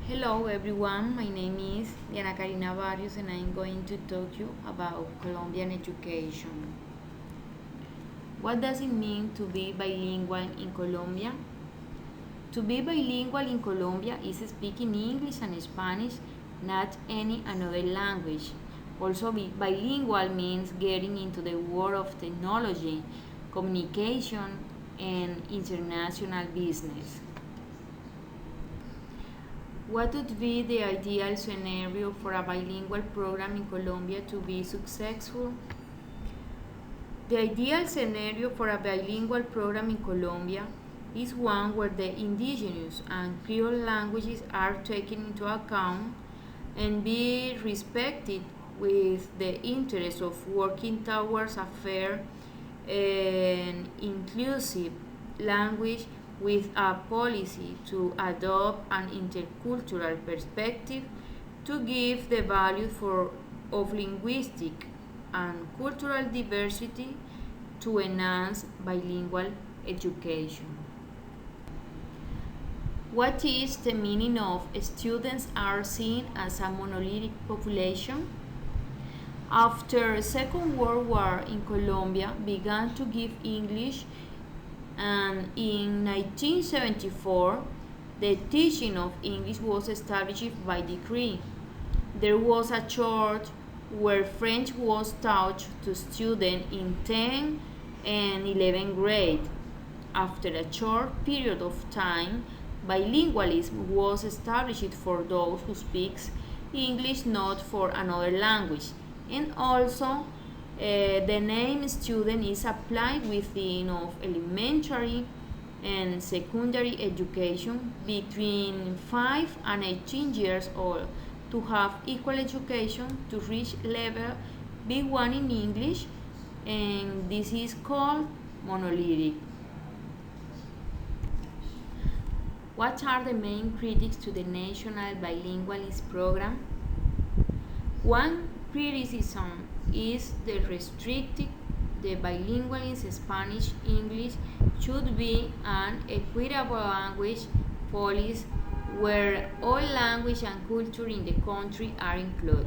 Hello everyone, my name is Diana Karina Barrios and I'm going to talk to you about Colombian education. What does it mean to be bilingual in Colombia? To be bilingual in Colombia is speaking English and Spanish, not any another language. Also, bilingual means getting into the world of technology, communication, and international business. What would be the ideal scenario for a bilingual program in Colombia to be successful? The ideal scenario for a bilingual program in Colombia is one where the indigenous and Creole languages are taken into account and be respected, with the interest of working towards a fair and inclusive language, with a policy to adopt an intercultural perspective to give the value of linguistic and cultural diversity to enhance bilingual education. What is the meaning of students are seen as a monolithic population? After the Second World War in Colombia began to give English, and in 1974 the teaching of English was established by decree. There was a chart where French was taught to students in 10th and 11th grade. After a short period of time, bilingualism was established for those who speak English not for another language, and also the name student is applied within of elementary and secondary education between 5 and 18 years old to have equal education to reach level B1 in English, and this is called monolithic. What are the main critics to the national bilingualist program? One criticism is the restricted the bilingualism Spanish-English should be an equitable language policy where all language and culture in the country are included.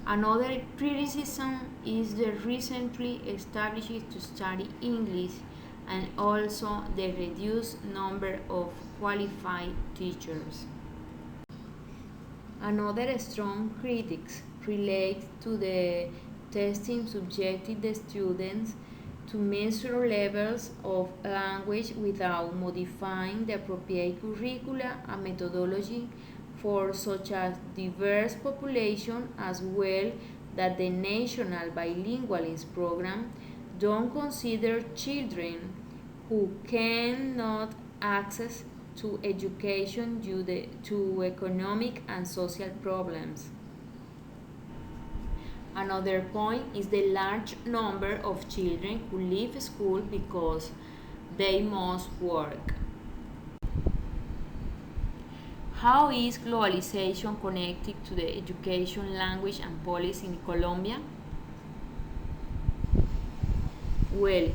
Another criticism is the recently established to study English and also the reduced number of qualified teachers. Another strong critics relates to the testing subjected the students to measure levels of language without modifying the appropriate curricula and methodology for such a diverse population, as well that the national bilingualism program don't consider children who cannot access to education due to economic and social problems. Another point is the large number of children who leave school because they must work. How is globalization connected to the education, language, and policy in Colombia? Well,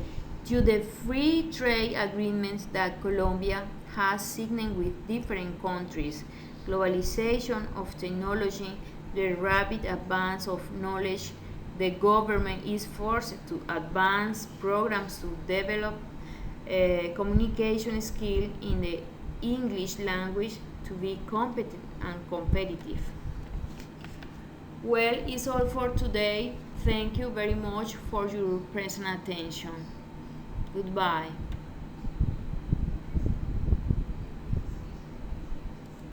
due to the free trade agreements that Colombia has signed with different countries, globalization of technology, the rapid advance of knowledge, the government is forced to advance programs to develop communication skills in the English language to be competent and competitive. Well, it's all for today. Thank you very much for your present attention. Goodbye.